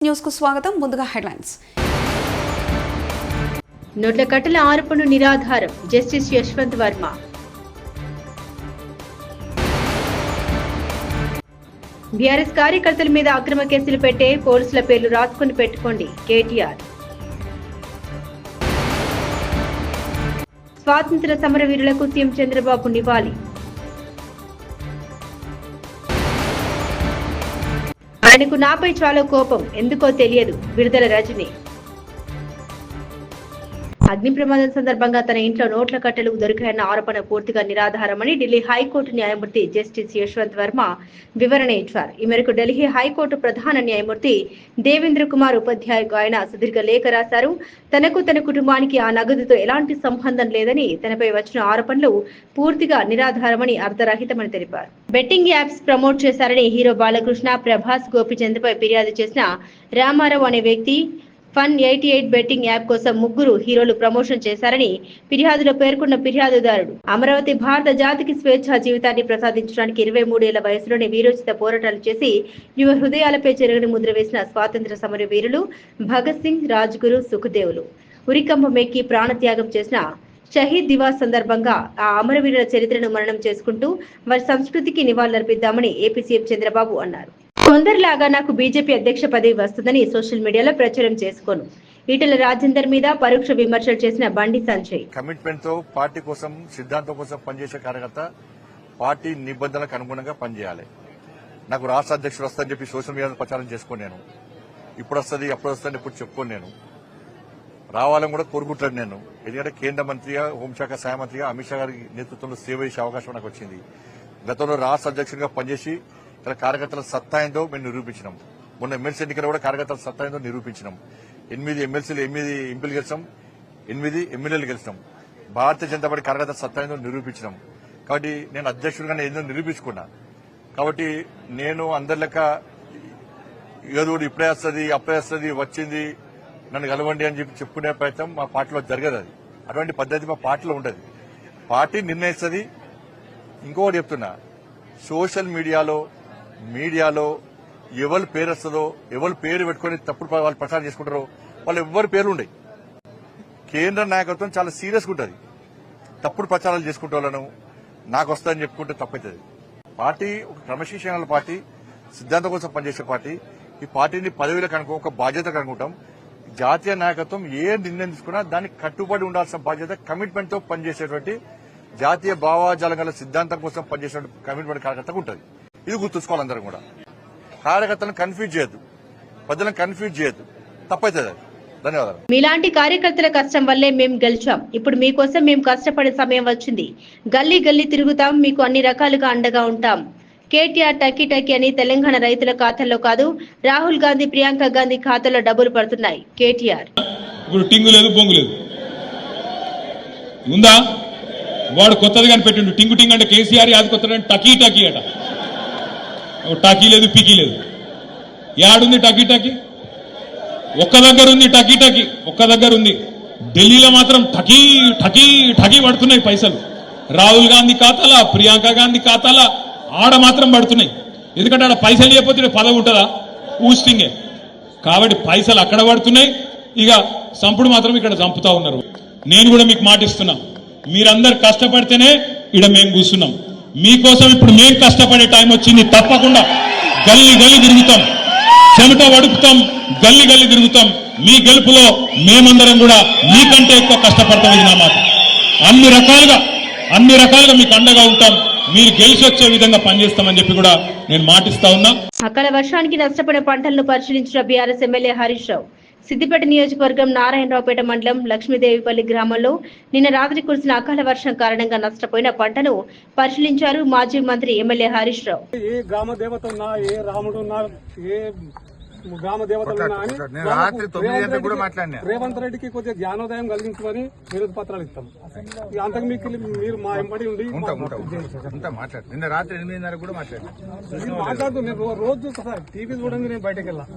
News కు స్వాగతం. ముందుగా హెడ్లైన్స్. నోట్ల కట్టల ఆరోపణలు నిరాధారం. జస్టిస్ యశ్వంత్ వర్మ. బీఆర్ఎస్ కార్యకర్తల మీద అక్రమ కేసులు పెట్టే పోలీసుల పేర్లు రాసుకుని పెట్టుకోండి. కేటీఆర్. స్వాతంత్ర సమరవీరులకు సీఎం చంద్రబాబు నివాళి. ఆయనకు నాపై చాలా కోపం, ఎందుకో తెలియదు. విడుదల రజని. అగ్ని ప్రమాదం సందర్భంగా తన ఇంట్లో నోట్ల కట్టలు దొరికాయన్న ఆరోపణ పూర్తిగా నిరాధారమని ఢిల్లీ హైకోర్టు న్యాయమూర్తి జస్టిస్ యశ్వంత్ వర్మ వివరణ ఇచ్చారు. ఈ మేరకు ఢిల్లీ హైకోర్టు ప్రధాన న్యాయమూర్తి దేవేంద్ర కుమార్ ఉపాధ్యాయకు ఆయన సుదీర్ఘ లేఖ రాశారు. తనకు తన కుటుంబానికి ఆ నగదుతో ఎలాంటి సంబంధం లేదని, తనపై వచ్చిన ఆరోపణలు పూర్తిగా నిరాధారమని, అర్ధరహితమని తెలిపారు. బెట్టింగ్ యాప్స్ ప్రమోట్ చేశారని హీరో బాలకృష్ణ, ప్రభాస్, గోపిచంద్పై ఫిర్యాదు చేసిన రామారావు అనే వ్యక్తి ఫన్ 88 బెట్టింగ్ యాప్ కోసం ముగ్గురు హీరోలు ప్రమోషన్ చేశారని ఫిర్యాదులో పేర్కొన్న ఫిర్యాదుదారుడు, అమరావతి భారత జాతికి స్వేచ్ఛా జీవితాన్ని ప్రసాదించడానికి 23 ఏళ్ల వయసులోనే వీరోచిత పోరాటాలు చేసి యువ హృదయాలపై చెరగని ముద్ర వేసిన స్వాతంత్ర సమర వీరులు భగత్ సింగ్, రాజ్గురు, సుఖదేవులు ఉరికంబం ఎక్కి ప్రాణత్యాగం చేసిన షహీద్ దివాస్ సందర్భంగా ఆ అమరవీరుల చరిత్రను మననం చేసుకుంటూ వారి సంస్కృతికి నివాళులర్పిద్దామని ఏపీ సీఎం చంద్రబాబు అన్నారు. కొందరిలాగా నాకు బీజేపీ అధ్యక్ష పదవి వస్తుందని సోషల్ మీడియాలో ప్రచారం చేసుకోను. ఈటెల రాజేందర్ మీద పరోక్ష విమర్శలు చేసిన బండి సంజయ్. కమిట్మెంట్ తో పార్టీ కోసం, సిద్ధాంతం కోసం పనిచేసే కార్యకర్త పార్టీ నిబంధనలకు అనుగుణంగా పనిచేయాలి. నాకు రాష్ట్ర అధ్యక్షుడు వస్తుందని చెప్పి సోషల్ మీడియాలో ప్రచారం చేసుకోను. నేను ఇప్పుడు వస్తుంది, అప్పుడు వస్తుంది, ఇప్పుడు చెప్పుకోను. నేను రావాలని కూడా కోరుకుంటాను. నేను ఎందుకంటే కేంద్ర మంత్రిగా, హోంశాఖ సహాయ మంత్రిగా అమిత్ షా గారి నేతృత్వంలో సేవ చేసే అవకాశం నాకు వచ్చింది. గతంలో రాష్ట్ర అధ్యక్షుడిగా పనిచేసి ఇక్కడ కార్యకర్తల సత్తా ఏందో మేము నిరూపించినాం. మొన్న ఎమ్మెల్సీ ఎన్నికలు కూడా కార్యకర్తల సత్తా ఏందో నిరూపించినాం. 8 ఎమ్మెల్సీలు, 8 ఎంపీలు గెలిచాం, 8 ఎమ్మెల్యేలు గెలిచాం. భారతీయ జనతా పార్టీ కార్యకర్తల సత్తా ఏందో నిరూపించినాం. కాబట్టి నేను అధ్యక్షుడిగానే ఏదో నిరూపించుకున్నా. కాబట్టి నేను అందరి లెక్క ఏదో ఇప్పుడే వస్తుంది, అప్పుడే వస్తుంది, వచ్చింది, నన్ను కలవండి అని చెప్పి చెప్పుకునే ప్రయత్నం మా పార్టీలో జరగదు. అది అటువంటి పద్ధతి మా పార్టీలో ఉండదు. పార్టీ నిర్ణయిస్తుంది. ఇంకొకటి చెప్తున్నా, సోషల్ మీడియాలో ఎవరి పేరు వస్తుందో, ఎవరి పేరు పెట్టుకుని తప్పుడు వాళ్ళు ప్రచారం చేసుకుంటారో వాళ్ళు ఎవరి పేర్లు ఉండవు. కేంద్ర నాయకత్వం చాలా సీరియస్గా ఉంటుంది. తప్పుడు ప్రచారాలు చేసుకుంటే వాళ్ళను నాకు వస్తుందని చెప్పుకుంటే తప్పవుతుంది. పార్టీ ఒక క్రమశిక్షణ పార్టీ, సిద్ధాంతం కోసం పనిచేసే పార్టీ. ఈ పార్టీని పదవిలకు అనుకో, ఒక బాధ్యతకు అనుకుంటాం. జాతీయ నాయకత్వం ఏ నిర్ణయం తీసుకున్నా దానికి కట్టుబడి ఉండాల్సిన బాధ్యత, కమిట్మెంట్ తో పనిచేసేటువంటి జాతీయ భావాజాలం గల సిద్ధాంతం కోసం పనిచేసే కమిట్మెంట్ కార్యకర్తకు ఉంటుంది. ఇది గుర్తుంచుకోవాలి. అందరూ కూడా కార్యకర్తలను కన్ఫ్యూజ్ చేయొద్దు, ప్రజలను కన్ఫ్యూజ్ చేయొద్దు, తప్పవుతుంది. ధన్యవాదాలు. మీలాంటి కార్యకర్తల కష్టం వల్లే మేము గెలిచాం. ఇప్పుడు మీకోసం మేము కష్టపడే సమయం వచ్చింది. గల్లీ గల్లీ తిరుగుతాం, మీకు అన్ని రకాలుగా అండగా ఉంటాం. కేటీఆర్ టకీ టకీ అని తెలంగాణ రైతుల ఖాతాల్లో కాదు, రాహుల్ గాంధీ, ప్రియాంక గాంధీ ఖాతాలో డబ్బులు పడుతున్నాయి. కేటీఆర్ ఉందా? వాడు కొత్తది కనిపెట్టిండు. టింగు టింగ్ అంటే కేసీఆర్, అది కొత్త టకీ టకీ అట. టకీ లేదు, పికీ లేదు. యాడుంది టకీ టకీ? ఒక్క దగ్గర ఉంది టకీ టకీ, ఒక్క దగ్గర ఉంది. ఢిల్లీలో మాత్రం టకీ టకీ టకీ పడుతున్నాయి పైసలు. రాహుల్ గాంధీ ఖాతాల, ప్రియాంక గాంధీ ఖాతాల ఆడ మాత్రం పడుతున్నాయి. ఎందుకంటే ఆడ పైసలు లేకపోతే పదవి ఉంటుందా? ఊస్టింగే. కాబట్టి పైసలు అక్కడ పడుతున్నాయి. ఇక సంపుడు మాత్రం ఇక్కడ చంపుతా ఉన్నారు. నేను కూడా మీకు మాటిస్తున్నా, మీరందరు కష్టపడితేనే ఇక్కడ మేము కూర్చున్నాం. మీకోసం ఇప్పుడు మేము కష్టపడే టైం వచ్చింది. తప్పకుండా గల్లీ గల్లీ తిరుగుతాం, చెమట వడుపుతాం, గల్లీ గల్లీ తిరుగుతాం. మీ గెలుపులో మేమందరం కూడా మీకంటే ఎక్కువ కష్టపడతాం. ఇది నా మాట. అన్ని రకాలుగా మీకు అండగా ఉంటాం. మీరు గెలిచి వచ్చే విధంగా పనిచేస్తామని చెప్పి కూడా నేను మాటిస్తా ఉన్నా. అకాల వర్షానికి నష్టపోయిన పంటలను పరిశీలించిన బీఆర్ఎస్ ఎమ్మెల్యే హరీష్ రావు సిద్దిపేట నియోజకవర్గం నారాయణరావుపేట మండలం లక్ష్మీదేవిపల్లి గ్రామంలో నిన్న రాత్రి కురిసిన అకాల వర్షం కారణంగా నష్టపోయిన పంటను పరిశీలించారు మాజీ మంత్రి ఎమ్మెల్యే హరీష్ రావు. ఏ గ్రామ దేవత ఉన్నా, ఏ రాముడు ఉన్నా, ఏ గ్రామ దేవతలు ఉన్నా అని రేవంత్ రెడ్డికి కొద్దిగా జ్ఞానోదయం కలిగించమని విరోధ పత్రాలు ఇస్తాం. అంతకు మీరు మా ఎంబడి ఉండి నిన్న రాత్రి 8:30 కూడా మాట్లాడుతూ నేను రోజు చూస్తా సార్. టీవీ చూడండి, నేను బయటకు వెళ్ళా.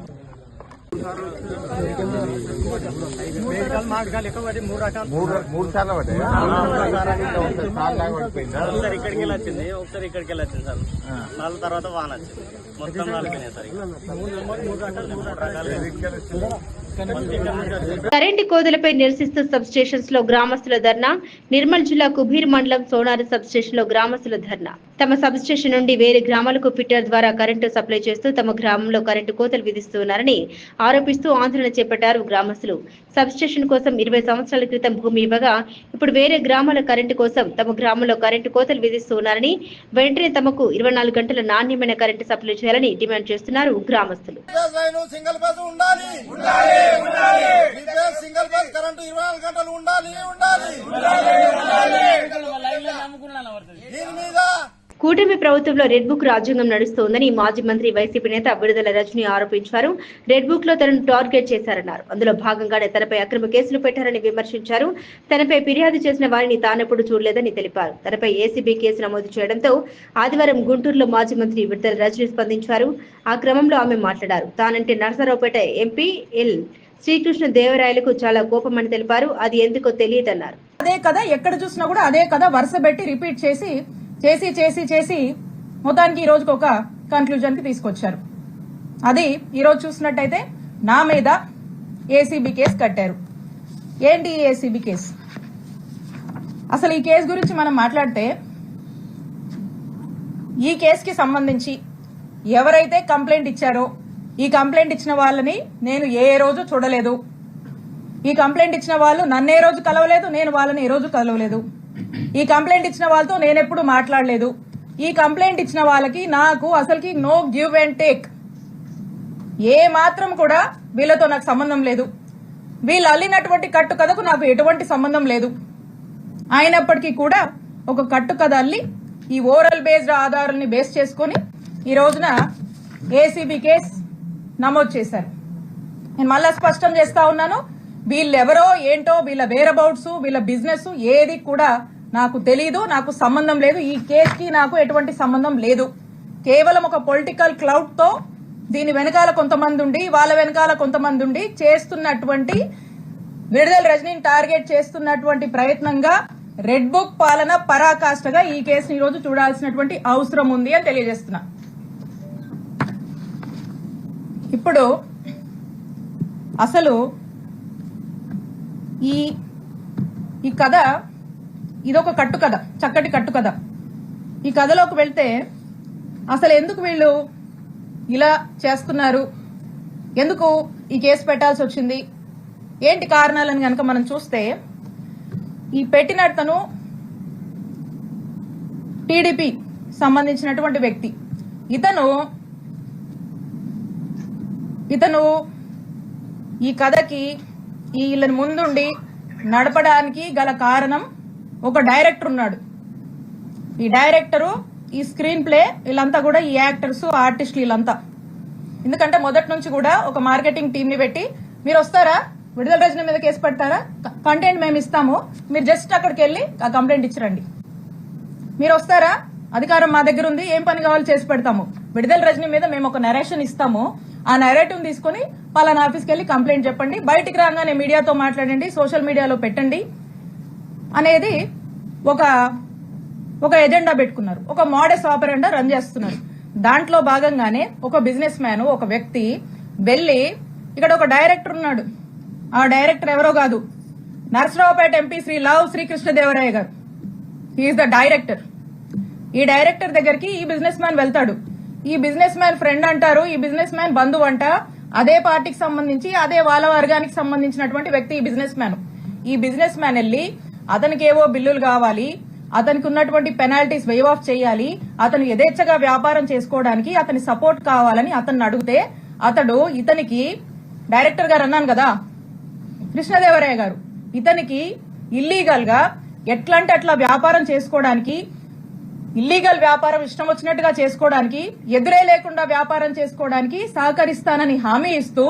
మూడు సార్లు పడ్డాయి. ఒకసారి ఇక్కడికి వెళ్ళి వచ్చింది, ఒకసారి ఇక్కడికి వెళ్ళి వచ్చింది సార్. 4 తర్వాత వాన వచ్చింది, మొత్తం 4 సార్. కరెంటు కోతలపై నిరసిస్తూ సబ్ స్టేషన్స్ లో గ్రామస్తుల ధర్నా. నిర్మల్ జిల్లా కుబీర్ మండలం సోనారి సబ్ స్టేషన్ లో గ్రామస్తుల ధర్నా. తమ సబ్ స్టేషన్ నుండి వేరే గ్రామాలకు ఫిట్టర్ ద్వారా కరెంటు సప్లై చేస్తూ తమ గ్రామంలో కరెంటు కోతలు విధిస్తున్నారని ఆరోపిస్తూ ఆందోళన చేపట్టారు గ్రామస్తులు. సబ్ స్టేషన్ కోసం 20 సంవత్సరాల క్రితం భూమి ఇవ్వగా ఇప్పుడు వేరే గ్రామాల కరెంటు కోసం తమ గ్రామంలో కరెంటు కోతలు విధిస్తున్నారని, వెంటనే తమకు 24 గంటల నాణ్యమైన కరెంటు సప్లై చేయాలని డిమాండ్ చేస్తున్నారు గ్రామస్తులు. సింగిల్ బస్ ఉండాలి, సింగిల్ బస్ కరెంటు 24 గంటలు ఉండాలి. దీని మీద కూటమి ప్రభుత్వంలో రెడ్ బుక్ రాజ్యాంగం నడుస్తోందని మాజీ మంత్రి వైసీపీ నేత విడుదల రజనీ ఆరోపించారు. రెడ్ బుక్ లో తనను టార్గెట్ చేశారన్నారు. అందులో భాగంగానే తనపై అక్రమ కేసులు పెట్టారని విమర్శించారు. తనపై ఫిర్యాదు చేసిన వారిని తానెప్పుడు చూడలేదని తెలిపారు. తనపై ఏసీబీ కేసు నమోదు చేయడంతో ఆదివారం గుంటూరులో మాజీ మంత్రి విడుదల రజనీ స్పందించారు. ఆ క్రమంలో ఆమె మాట్లాడారు. తానంటే నరసరావుపేట ఎంపీ ఎల్ శ్రీకృష్ణ దేవరాయలకు చాలా కోపమని తెలిపారు. అది ఎందుకో తెలియదన్నారు. అదే కథ ఎక్కడ చూసినా కూడా అదే కథ వరుస పెట్టి రిపీట్ చేసి మొత్తానికి ఈ రోజుకి ఒక కన్క్లూజన్ కి తీసుకొచ్చారు. అది ఈ రోజు చూసినట్టయితే నా మీద ఏసీబీ కేసు కట్టారు. ఏంటి ఈ ఏసీబీ కేసు? అసలు ఈ కేసు గురించి మనం మాట్లాడితే ఈ కేసుకి సంబంధించి ఎవరైతే కంప్లైంట్ ఇచ్చారో ఈ కంప్లైంట్ ఇచ్చిన వాళ్ళని నేను ఏ రోజు చూడలేదు. ఈ కంప్లైంట్ ఇచ్చిన వాళ్ళు నన్ను ఏ రోజు కలవలేదు, నేను వాళ్ళని ఏ రోజు కలవలేదు. ఈ కంప్లైంట్ ఇచ్చిన వాళ్ళతో నేనెప్పుడు మాట్లాడలేదు. ఈ కంప్లైంట్ ఇచ్చిన వాళ్ళకి నాకు అసలుకి నో గివ్ అండ్ టేక్, ఏ మాత్రం కూడా వీళ్ళతో నాకు సంబంధం లేదు. వీళ్ళు అల్లినటువంటి కట్టు కథకు నాకు ఎటువంటి సంబంధం లేదు. అయినప్పటికీ కూడా ఒక కట్టు కథ అల్లి ఈ ఓరల్ బేస్డ్ ఆధారాలని బేస్ చేసుకుని ఈ రోజున ఏసీబీ కేసు నమోదు చేశారు. నేను మళ్ళా స్పష్టం చేస్తా ఉన్నాను, వీళ్ళెవరో ఏంటో, వీళ్ళ వేరబౌట్స్, వీళ్ళ బిజినెస్ ఏది కూడా నాకు తెలీదు, నాకు సంబంధం లేదు. ఈ కేసుకి నాకు ఎటువంటి సంబంధం లేదు. కేవలం ఒక పొలిటికల్ క్లౌడ్ తో దీని వెనకాల కొంతమంది ఉండి, వాళ్ళ వెనకాల కొంతమంది ఉండి చేస్తున్నటువంటి, విడుదల రజనీని టార్గెట్ చేస్తున్నటువంటి ప్రయత్నంగా రెడ్ బుక్ పాలన పరాకాష్ఠగా ఈ కేసుని ఈ రోజు చూడాల్సినటువంటి అవసరం ఉంది అని తెలియజేస్తున్నా. ఇప్పుడు అసలు ఈ కథ ఇదొక కట్టు కథ, చక్కటి కట్టు కథ. ఈ కథలోకి వెళ్తే అసలు ఎందుకు వీళ్ళు ఇలా చేస్తున్నారు, ఎందుకు ఈ కేసు పెట్టాల్సి వచ్చింది, ఏంటి కారణాలని కనుక మనం చూస్తే, ఈ పెట్టినతను టీడీపీ సంబంధించినటువంటి వ్యక్తి. ఇతను ఈ కథకి వీళ్ళని ముందుండి నడపడానికి గల కారణం ఒక డైరెక్టర్ ఉన్నాడు. ఈ డైరెక్టరు, ఈ స్క్రీన్ ప్లే, వీళ్ళంతా కూడా ఈ యాక్టర్స్, ఆర్టిస్టులు వీళ్ళంతా. ఎందుకంటే మొదటి నుంచి కూడా ఒక మార్కెటింగ్ టీమ్ ని పెట్టి, మీరు వస్తారా విడుదల రజనీ మీద కేసు పెడతారా, కంటెంట్ మేము ఇస్తాము, మీరు జస్ట్ అక్కడికి వెళ్ళి ఆ కంప్లైంట్ ఇచ్చిరండి, మీరు వస్తారా, అధికారం మా దగ్గర ఉంది, ఏం పని కావాలో చేసి పెడతాము, విడుదల రజనీ మీద మేము ఒక నరేషన్ ఇస్తాము, ఆ నరేటివ్ తీసుకుని పలానా ఆఫీస్కి వెళ్ళి కంప్లైంట్ చెప్పండి, బయటికి రాగానే మీడియాతో మాట్లాడండి, సోషల్ మీడియాలో పెట్టండి అనేది ఒక ఎజెండా పెట్టుకున్నారు. ఒక మోడస్ ఆపరెండా రన్ చేస్తున్నారు. దాంట్లో భాగంగానే ఒక బిజినెస్ మ్యాన్, ఒక వ్యక్తి వెళ్లి, ఇక్కడ ఒక డైరెక్టర్ ఉన్నాడు, ఆ డైరెక్టర్ ఎవరో కాదు, నరసరావుపేట ఎంపీ శ్రీకృష్ణ దేవరాయ గారు. He is the director. ఈ డైరెక్టర్ దగ్గరికి ఈ బిజినెస్ మ్యాన్ వెళ్తాడు. ఈ బిజినెస్ మ్యాన్ ఫ్రెండ్ అంటారు, ఈ బిజినెస్ మ్యాన్ బంధువు అంట, అదే పార్టీకి సంబంధించి, అదే వాళ్ళ వర్గానికి సంబంధించినటువంటి వ్యక్తి ఈ బిజినెస్ మ్యాన్. ఈ బిజినెస్ మ్యాన్ వెళ్లి అతనికి ఏవో బిల్లులు కావాలి, అతనికి ఉన్నటువంటి పెనాల్టీస్ వేవ్ ఆఫ్ చేయాలి, అతను యథేచ్ఛగా వ్యాపారం చేసుకోవడానికి అతని సపోర్ట్ కావాలని అతన్ని అడిగితే, అతడు ఇతనికి, డైరెక్టర్ గారు అన్నాను కదా కృష్ణదేవరాయ గారు, ఇతనికి ఇల్లీగల్ గా ఎట్లంటే అట్లా వ్యాపారం చేసుకోవడానికి, ఇల్లీగల్ వ్యాపారం ఇష్టం వచ్చినట్టుగా చేసుకోవడానికి, ఎదురే లేకుండా వ్యాపారం చేసుకోవడానికి సహకరిస్తానని హామీ ఇస్తూ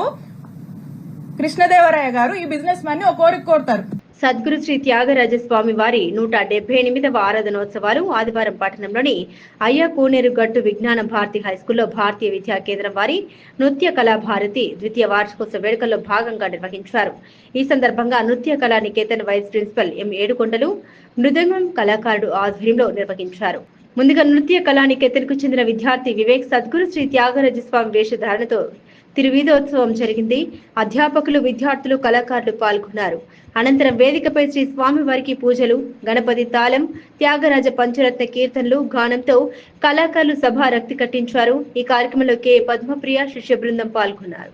కృష్ణదేవరాయ గారు ఈ బిజినెస్ మ్యాన్ ని ఒక కోరిక కోరుతారు. సద్గురు శ్రీ త్యాగరాజస్వామి వారి 178వ ఆరాధనోత్సవాలు ఆదివారం పట్టణంలోని అయ్య కోనేరు గట్టు విజ్ఞాన భారతి హైస్కూల్లో భారతీయ విద్యా కేంద్రం వారి నృత్య కళా భారతి ద్వితీయ వార్షికోత్సవ వేడుకల్లో భాగంగా నిర్వహించారు. ఈ సందర్భంగా నృత్య కళా నికేతన్ వైస్ ప్రిన్సిపల్ ఎం ఏడుకొండలు మృదంగం కళాకారుడు ఆధ్వర్యంలో నిర్వహించారు. ముందుగా నృత్య కళా నికేతన్కు చెందిన విద్యార్థి వివేక్ సద్గురు శ్రీ త్యాగరాజస్వామి వేషధారణతో తిరువీధోత్సవం జరిగింది. అధ్యాపకులు, విద్యార్థులు, కళాకారులు పాల్గొన్నారు. అనంతరం వేదికపై శ్రీ స్వామి వారికి పూజలు, గణపతి తాళం, త్యాగరాజ పంచరత్న కీర్తనలు, గానంతో కళాకారులు సభ రక్తి కట్టించారు. ఈ కార్యక్రమంలో కె పద్మప్రియ శిష్య బృందం పాల్గొన్నారు.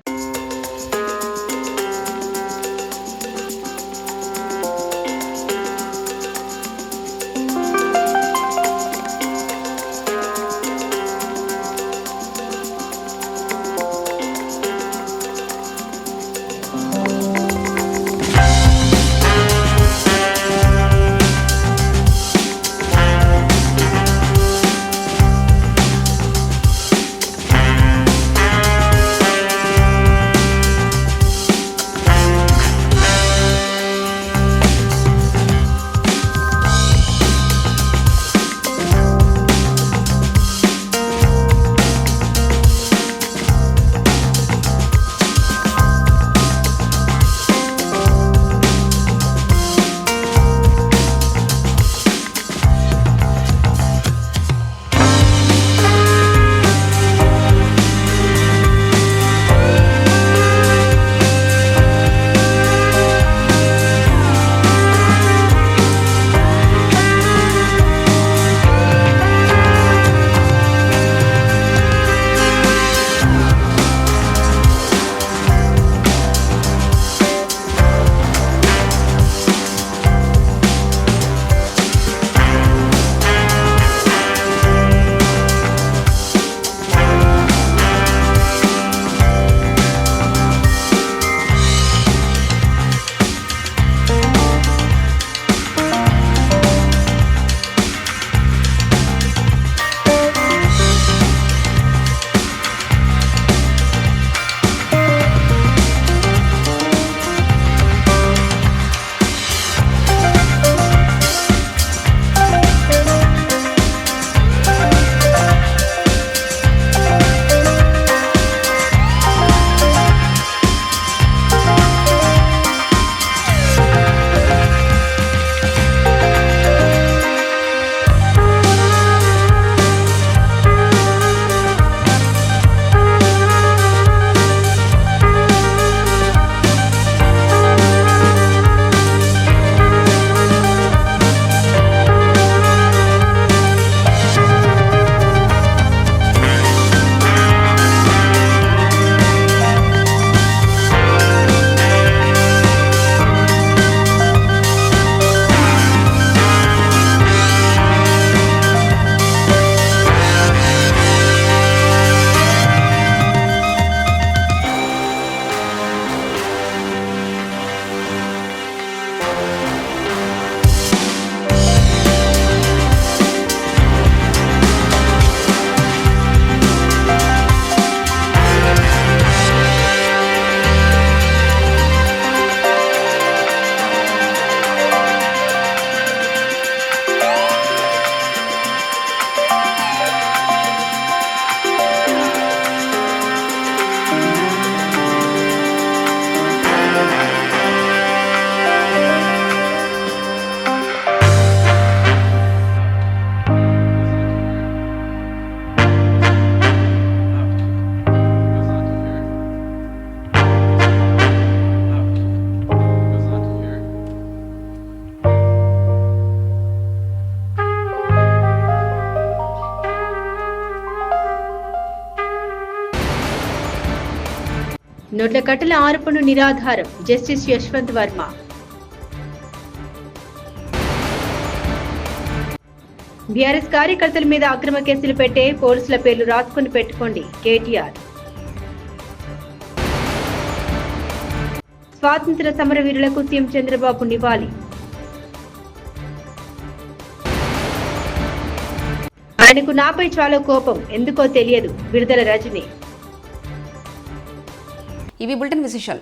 నోట్ల కట్టల ఆరోపణలు నిరాధారం. జస్టిస్ యశ్వంత్ వర్మ. బీఆర్ఎస్ కార్యకర్తల మీద అక్రమ కేసులు పెట్టే పోలీసుల పేర్లు రాసుకుని పెట్టుకోండి. కేటీఆర్. స్వాతంత్ర సమరవీరులకు సీఎం చంద్రబాబు నివాళి. ఆయనకు నాపై చాలా కోపం, ఎందుకో తెలియదు. విడుదల రజని. ఇవి బులెటిన్ విశేషాలు.